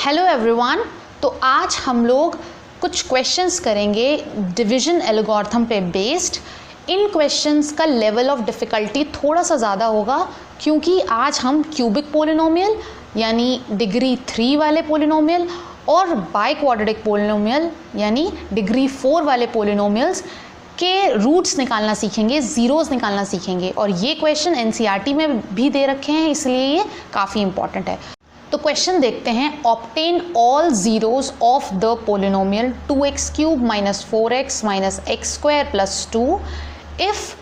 Hello everyone. तो आज हम लोग कुछ क्वेश्चंस करेंगे डिवीजन एल्गोरिथम पे बेस्ड। इन क्वेश्चंस का लेवल ऑफ डिफ़िकल्टी थोड़ा सा ज़्यादा होगा क्योंकि आज हम क्यूबिक पोलिनोमियल यानी डिग्री 3 वाले पोलिनोमियल और बाई क्वाड्रेटिक पोलिनोमियल यानी डिग्री 4 वाले पोलिनोमियल्स के रूट्स निकालना सीखेंगे, ज़ीरोज़ निकालना सीखेंगे। और ये क्वेश्चन एनसीईआरटी में भी दे रखे हैं, इसलिए ये काफ़ी इंपॉर्टेंट है। तो क्वेश्चन देखते हैं। Obtain all zeroes of the polynomial 2x³ - 4x - x² + 2 if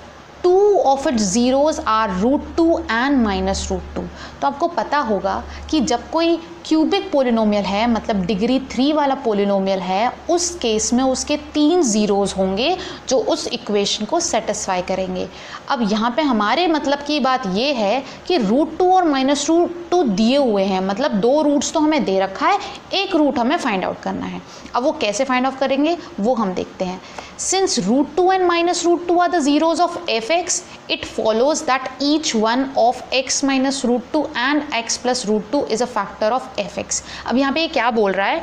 2 of its zeroes are √2 and -√2। तो आपको पता होगा कि जब कोई क्यूबिक पोलिनोमियल है, मतलब डिग्री 3 वाला पोलिनोमियल है, उस केस में उसके 3 ज़ीरोज़ होंगे जो उस इक्वेशन को सेटिस्फाई करेंगे। अब यहाँ पे हमारे मतलब की बात ये है कि √2 और -√2 दिए हुए हैं, मतलब 2 रूट्स तो हमें दे रखा है, एक रूट हमें फाइंड आउट करना है। अब वो कैसे फाइंड आउट करेंगे वो हम देखते हैं। Since √2 and -√2 are the zeros of fx, it follows that each one of x minus √2 and x plus √2 is a factor of fx। अब यहाँ पे ये क्या बोल रहा है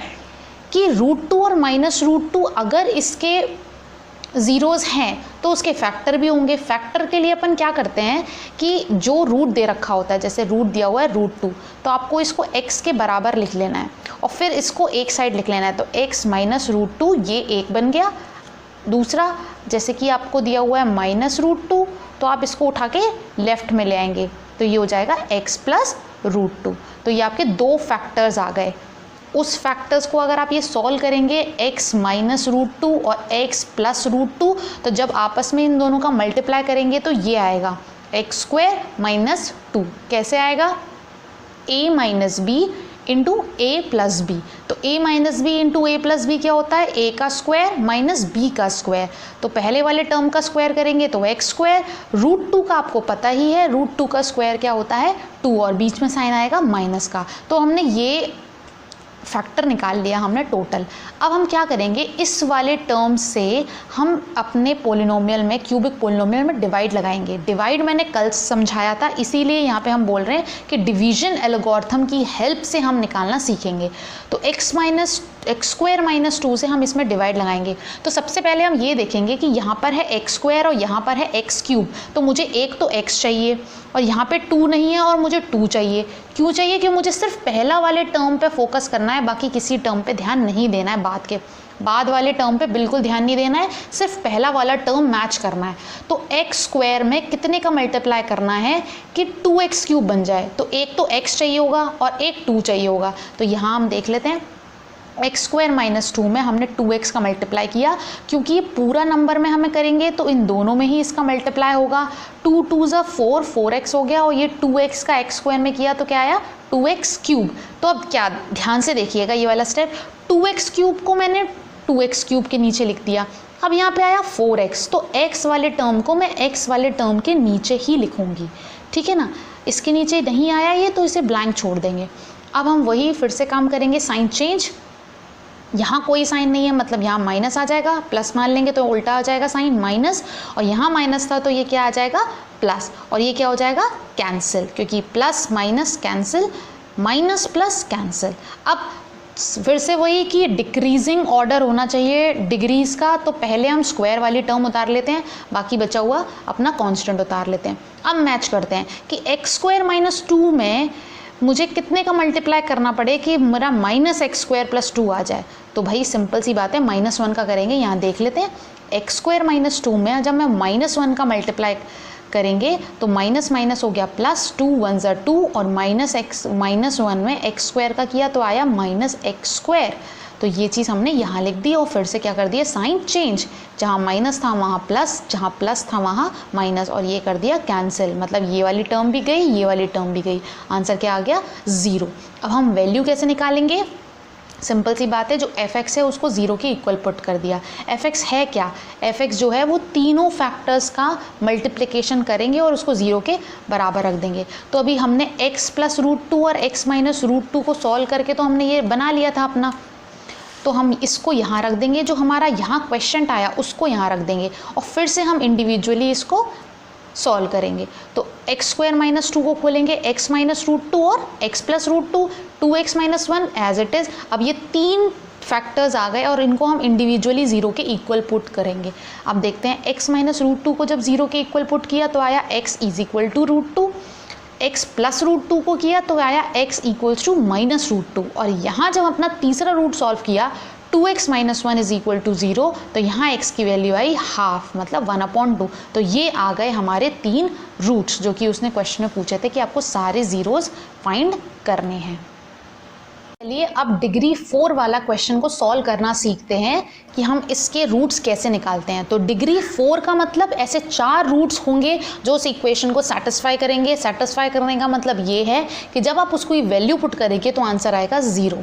कि √2 और -√2 अगर इसके ज़ीरोज़ हैं तो उसके फैक्टर भी होंगे। फैक्टर के लिए अपन क्या करते हैं कि जो रूट दे रखा होता है, जैसे रूट दिया हुआ है √2, तो आपको इसको x के बराबर लिख लेना है और फिर इसको एक साइड लिख लेना है। तो x - √2 ये एक बन गया। दूसरा, जैसे कि आपको दिया हुआ है -√2, तो आप इसको उठा के लेफ्ट में ले आएंगे तो ये हो जाएगा x + √2। तो ये आपके 2 फैक्टर्स आ गए। उस फैक्टर्स को अगर आप ये सॉल्व करेंगे x - √2 और x + √2, तो जब आपस में इन दोनों का मल्टीप्लाई करेंगे तो ये आएगा x² - 2। कैसे आएगा? a - b into a + b। तो a - b into a + b क्या होता है? a का स्क्वायर माइनस b का स्क्वायर। तो पहले वाले टर्म का स्क्वायर करेंगे तो x²। √2 का आपको पता ही है, √2 का स्क्वायर क्या होता है? 2, और बीच में साइन आएगा माइनस का। तो हमने ये फैक्टर निकाल लिया हमने टोटल। अब हम क्या करेंगे, इस वाले टर्म से हम अपने पोलिनोमियल में, क्यूबिक पोलिनोमियल में डिवाइड लगाएंगे। डिवाइड मैंने कल समझाया था, इसीलिए यहाँ पे हम बोल रहे हैं कि डिवीजन एल्गोरिथम की हेल्प से हम निकालना सीखेंगे। तो x² - 2 से हम इसमें डिवाइड लगाएंगे। तो सबसे पहले हम ये देखेंगे कि यहाँ पर है x² और यहाँ पर है x³। तो मुझे एक तो x चाहिए और यहाँ पे 2 नहीं है और मुझे 2 चाहिए। क्यों चाहिए? कि मुझे सिर्फ पहला वाले टर्म पे फोकस करना है, बाकी किसी टर्म पे ध्यान नहीं देना है। बाद वाले टर्म पे बिल्कुल ध्यान नहीं देना है, सिर्फ पहला वाला टर्म मैच करना है। तो x² में कितने का मल्टीप्लाई करना है कि 2x³ बन जाए? तो एक तो x चाहिए होगा और एक 2 चाहिए होगा। तो यहाँ हम देख लेते हैं, x² - 2 में हमने 2x का मल्टीप्लाई किया, क्योंकि ये पूरा नंबर में हमें करेंगे तो इन दोनों में ही इसका मल्टीप्लाई होगा। 2 × 2 = 4, 4x हो गया, और ये 2x का x² में किया तो क्या आया? 2x³। तो अब क्या, ध्यान से देखिएगा ये वाला स्टेप। 2x³ को मैंने 2x³ के नीचे लिख दिया। अब यहाँ पे आया 4x, तो x वाले टर्म को मैं x वाले टर्म के नीचे ही लिखूँगी, ठीक है ना। इसके नीचे नहीं आया ये तो इसे ब्लैंक छोड़ देंगे। अब हम वही फिर से काम करेंगे, साइन चेंज। यहाँ कोई साइन नहीं है, मतलब यहाँ माइनस आ जाएगा, प्लस मान लेंगे तो उल्टा आ जाएगा साइन माइनस, और यहाँ माइनस था तो ये क्या आ जाएगा? प्लस, और ये क्या हो जाएगा? कैंसिल, क्योंकि plus minus cancel, minus plus cancel. अब फिर से वही कि डिक्रीजिंग ऑर्डर होना चाहिए डिग्रीज़ का, तो पहले हम स्क्वायर वाली टर्म उतार लेते हैं, बाकी बचा हुआ अपना कांस्टेंट उतार लेते हैं। अब मैच करते हैं कि x² - 2 में मुझे कितने का मल्टीप्लाई करना पड़े कि मेरा -x² + 2 आ जाए। तो भाई सिंपल सी बात है, -1 का करेंगे। यहाँ देख लेते हैं, x² - 2 में जब मैं -1 का मल्टीप्लाई करेंगे तो माइनस माइनस हो गया प्लस, 2 × 1 = 2, और -1 में x² का किया तो आया -x²। तो ये चीज़ हमने यहाँ लिख दी और फिर से क्या कर दिया? Sign change. जहाँ माइनस था वहाँ प्लस, जहाँ प्लस था वहाँ माइनस, और ये कर दिया कैंसिल। मतलब ये वाली टर्म भी गई, ये वाली टर्म भी गई। आंसर क्या आ गया? 0। अब हम वैल्यू कैसे निकालेंगे? सिंपल सी बात है, जो fx है उसको 0 के इक्वल पुट कर दिया। fx है क्या? fx जो है वो तीनों फैक्टर्स का मल्टीप्लिकेशन करेंगे और उसको 0 के बराबर रख देंगे। तो अभी हमने x + √2 और x - √2 को सॉल्व करके तो हमने ये बना लिया था अपना। तो हम इसको यहाँ रख देंगे, जो हमारा यहाँ क्वेश्चन आया उसको यहाँ रख देंगे, और फिर से हम इंडिविजुअली इसको सॉल्व करेंगे। तो x² - 2 को खोलेंगे, x - √2 और x + √2, 2x minus 1 as it is. अब ये 3 फैक्टर्स आ गए और इनको हम इंडिविजुअली 0 के इक्वल पुट करेंगे। अब देखते हैं x माइनस रूट 2 को जब 0 के इक्वल पुट किया तो आया x is equal to root 2, x plus root 2 को किया तो आया x equals to minus root 2, और यहाँ जब अपना तीसरा रूट सॉल्व किया 2x minus 1 is equal to 0, तो यहाँ x की वैल्यू आई हाफ, मतलब 1/2। तो ये आ गए हमारे 3 रूट्स जो कि उसने क्वेश्चन में पूछे थे कि आपको सारे ज़ीरोज़ फाइंड करने हैं। चलिए अब डिग्री 4 वाला क्वेश्चन को सॉल्व करना सीखते हैं कि हम इसके रूट्स कैसे निकालते हैं। तो डिग्री 4 का मतलब ऐसे 4 रूट्स होंगे जो उस इक्वेशन को सेटिस्फाई करेंगे। सेटिस्फाई करने का मतलब ये है कि जब आप उसको वैल्यू पुट करेंगे तो आंसर आएगा 0।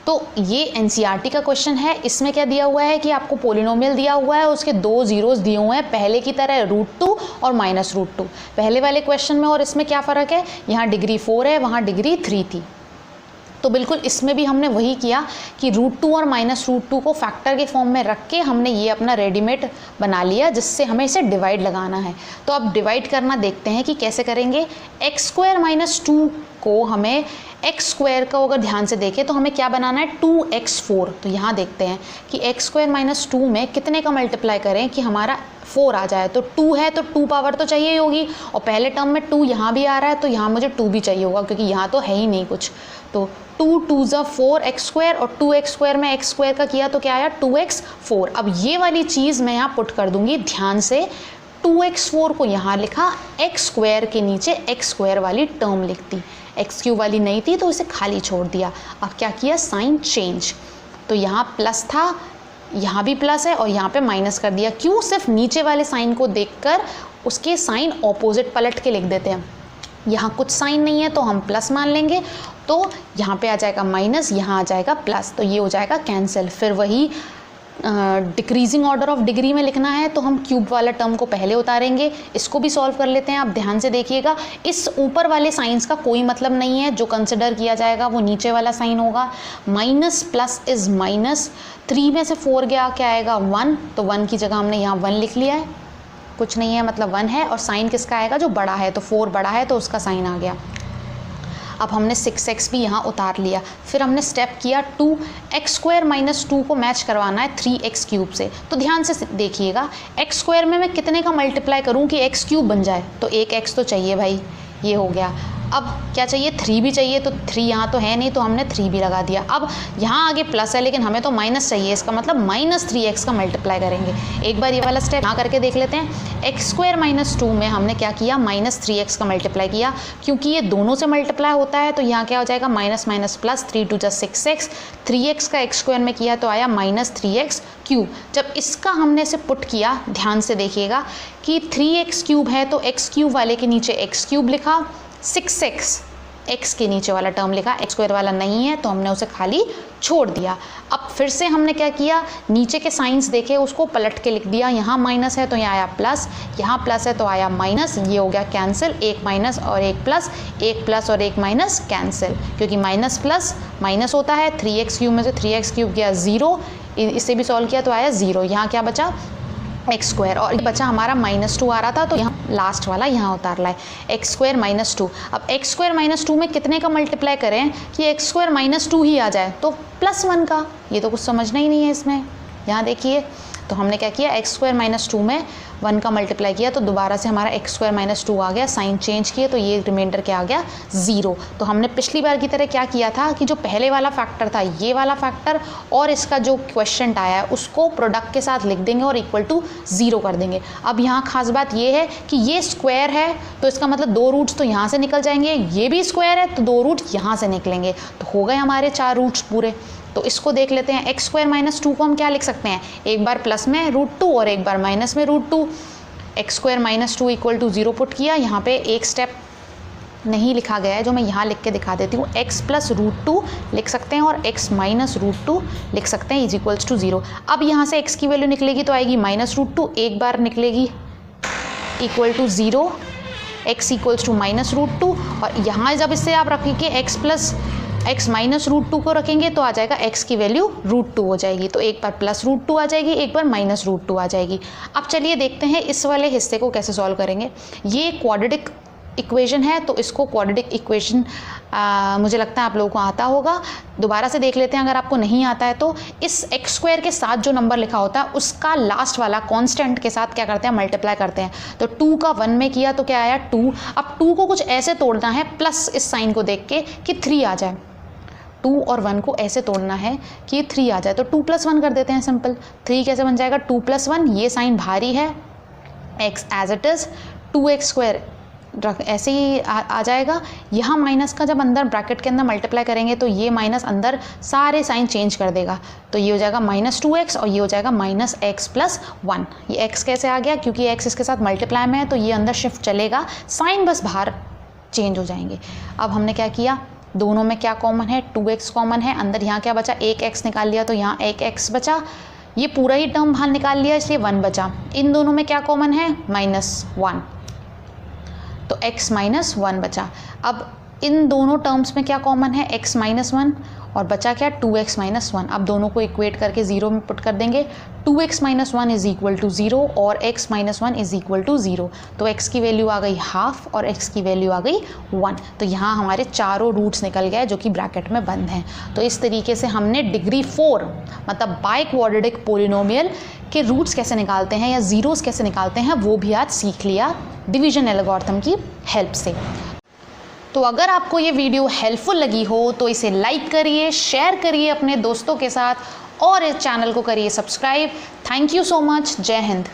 तो ये एनसीईआरटी का क्वेश्चन है। इसमें क्या दिया हुआ है कि आपको पोलिनोमियल दिया हुआ है, उसके 2 ज़ीरोज़ दिए हुए हैं, पहले की तरह √2 और -√2। पहले वाले क्वेश्चन में और इसमें क्या फ़र्क है, यहाँ डिग्री 4 है, वहाँ डिग्री 3 थी। तो बिल्कुल इसमें भी हमने वही किया कि √2 और -√2 को फैक्टर के फॉर्म में रख के हमने ये अपना रेडीमेड बना लिया, जिससे हमें इसे डिवाइड लगाना है। तो अब डिवाइड करना देखते हैं कि कैसे करेंगे। x² - 2 को हमें x² का अगर ध्यान से देखें तो हमें क्या बनाना है, 2x4। तो यहाँ देखते हैं कि x² - 2 में कितने का मल्टीप्लाई करें कि हमारा 4 आ जाए। तो 2 है तो 2 पावर तो चाहिए ही होगी, और पहले टर्म में 2 यहाँ भी आ रहा है तो यहाँ मुझे 2 भी चाहिए होगा, क्योंकि यहाँ तो है ही नहीं कुछ। तो 2 2 ज़ा 4 x² और 2x² में x² का किया तो क्या आया, 2x4। अब ये वाली चीज़ मैं यहाँ पुट कर दूँगी ध्यान से। 2x4 को यहाँ लिखा, x² के नीचे x² वाली टर्म लिख दी, x³ वाली नहीं थी तो इसे खाली छोड़ दिया। अब क्या किया, साइन चेंज। तो यहाँ प्लस था, यहाँ भी प्लस है और यहाँ पे माइनस कर दिया। क्यों, सिर्फ नीचे वाले साइन को देखकर उसके साइन ऑपोजिट पलट के लिख देते हैं। यहाँ कुछ साइन नहीं है तो हम प्लस मान लेंगे, तो यहाँ पे आ जाएगा माइनस, यहाँ आ जाएगा प्लस, तो ये हो जाएगा कैंसिल। फिर वही डिक्रीजिंग ऑर्डर ऑफ डिग्री में लिखना है तो हम क्यूब वाला टर्म को पहले उतारेंगे। इसको भी सॉल्व कर लेते हैं। आप ध्यान से देखिएगा, इस ऊपर वाले साइंस का कोई मतलब नहीं है, जो कंसिडर किया जाएगा वो नीचे वाला साइन होगा। माइनस प्लस इज माइनस, 3 में से 4 गया, क्या आएगा 1, तो 1 की जगह हमने यहाँ 1 लिख लिया है, कुछ नहीं है मतलब 1 है, और साइन किसका आएगा, जो बड़ा है, तो 4 बड़ा है तो उसका साइन आ गया। अब हमने 6x भी यहाँ उतार लिया। फिर हमने स्टेप किया 2x² - 2 को मैच करवाना है 3x³ से। तो ध्यान से देखिएगा, x² में मैं कितने का मल्टीप्लाई करूँ कि x³ बन जाए, तो एक x तो चाहिए भाई, ये हो गया। अब क्या चाहिए, 3 भी चाहिए, तो 3 यहाँ तो है नहीं तो हमने 3 भी लगा दिया। अब यहाँ आगे प्लस है लेकिन हमें तो माइनस चाहिए, इसका मतलब -3x का मल्टीप्लाई करेंगे। एक बार ये वाला स्टेप यहाँ करके देख लेते हैं। x² - 2 में हमने क्या किया, -3x का मल्टीप्लाई किया, क्योंकि ये दोनों से मल्टीप्लाई होता है तो यहाँ क्या हो जाएगा, minus minus plus, 3 2 = 6x, 3x का x² में किया तो आया -3x³। जब इसका हमने इसे पुट किया, ध्यान से देखिएगा कि 3x³ है तो x³ वाले के नीचे x³ लिखा, 6x x के नीचे वाला टर्म लिखा, x² वाला नहीं है तो हमने उसे खाली छोड़ दिया। अब फिर से हमने क्या किया, नीचे के साइंस देखे उसको पलट के लिख दिया। यहाँ माइनस है तो यहाँ आया प्लस, यहाँ प्लस है तो आया माइनस, ये हो गया कैंसिल। एक माइनस और एक प्लस, एक प्लस और एक माइनस कैंसिल, क्योंकि माइनस प्लस माइनस होता है। 3x³ में से 3x³ गया 0, इसे भी सॉल्व किया तो आया 0। यहाँ क्या बचा, x², और ये बचा हमारा -2 आ रहा था तो यहाँ लास्ट वाला यहाँ उतार लाए, x² - 2। अब x² - 2 में कितने का मल्टीप्लाई करें कि x² - 2 ही आ जाए, तो +1 का। ये तो कुछ समझना ही नहीं है इसमें। यहाँ देखिए, तो हमने क्या किया, x² - 2 में 1 का मल्टीप्लाई किया तो दोबारा से हमारा x² - 2 आ गया, साइन चेंज किए तो ये रिमाइंडर क्या आ गया, 0। तो हमने पिछली बार की तरह क्या किया था कि जो पहले वाला फैक्टर था, ये वाला फैक्टर और इसका जो क्वेश्चन आया है उसको प्रोडक्ट के साथ लिख देंगे और इक्वल टू 0 कर देंगे। अब यहाँ खास बात ये है कि ये स्क्वायर है तो इसका मतलब 2 रूट्स तो यहाँ से निकल जाएंगे, ये भी स्क्वायर है तो 2 रूट यहाँ से निकलेंगे, तो हो गए हमारे 4 रूट्स पूरे। तो इसको देख लेते हैं, x² - 2 को हम क्या लिख सकते हैं, एक बार प्लस में √2 और एक बार माइनस में √2। x² - 2 = 0 पुट किया। यहाँ पे एक स्टेप नहीं लिखा गया है जो मैं यहाँ लिख के दिखा देती हूँ, x + √2 लिख सकते हैं और x - √2 लिख सकते हैं = 0। अब यहाँ से x की वैल्यू निकलेगी तो आएगी -√2, एक बार निकलेगी = 0, x = -√2, और यहाँ जब इससे आप रखेंगे x - √2 को रखेंगे तो आ जाएगा x की वैल्यू √2 हो जाएगी। तो एक बार +√2 आ जाएगी, एक बार -√2 आ जाएगी। अब चलिए देखते हैं इस वाले हिस्से को कैसे सॉल्व करेंगे। ये क्वाड्रेटिक इक्वेशन है, तो इसको क्वाड्रेटिक इक्वेशन मुझे लगता है आप लोगों को आता होगा। दोबारा से देख लेते हैं अगर आपको नहीं आता है तो। इस एक्स स्क्वायर के साथ जो नंबर लिखा होता है उसका लास्ट वाला कांस्टेंट के साथ क्या करते हैं, मल्टीप्लाई करते हैं। तो 2 का 1 में किया तो क्या आया 2। अब 2 को कुछ ऐसे तोड़ना है प्लस इस साइन को देख के कि 3 आ जाए। 2 और 1 को ऐसे तोड़ना है कि 3 आ जाए, तो 2 + 1 कर देते हैं सिंपल। 3 कैसे बन जाएगा, 2 + 1, ये साइन भारी है, x as it is, 2x² ऐसे ही आ जाएगा। यहाँ माइनस का जब अंदर ब्रैकेट के अंदर मल्टीप्लाई करेंगे तो ये माइनस अंदर सारे साइन चेंज कर देगा, तो ये हो जाएगा -2x और ये हो जाएगा -x + 1। ये x कैसे आ गया, क्योंकि x इसके साथ मल्टीप्लाई में है तो ये अंदर शिफ्ट चलेगा, साइन बस बाहर चेंज हो जाएंगे। अब हमने क्या किया, दोनों में क्या कॉमन है, 2x कॉमन है, अंदर यहाँ क्या बचा, 1x निकाल लिया तो यहाँ 1x बचा, ये पूरा ही टर्म बाहर निकाल लिया इसलिए 1 बचा। इन दोनों में क्या कॉमन है, -1, तो x - 1 बचा। अब इन दोनों टर्म्स में क्या कॉमन है, x - 1 और बचा क्या, 2x - 1। अब दोनों को इक्वेट करके 0 में पुट कर देंगे, 2x - 1 = 0 और x - 1 = 0, तो x की वैल्यू आ गई 1/2 और x की वैल्यू आ गई 1। तो यहाँ हमारे चारों रूट्स निकल गए जो कि ब्रैकेट में बंद हैं। तो इस तरीके से हमने डिग्री 4 मतलब बाई क्वाड्रेटिक पोलिनोमियल के रूट्स कैसे निकालते हैं या ज़ीरोज़ कैसे निकालते हैं वो भी आज सीख लिया डिवीजन एल्गोरिथम की हेल्प से। तो अगर आपको ये वीडियो हेल्पफुल लगी हो तो इसे लाइक करिए, शेयर करिए अपने दोस्तों के साथ और इस चैनल को करिए subscribe. Thank you so much. जय हिंद।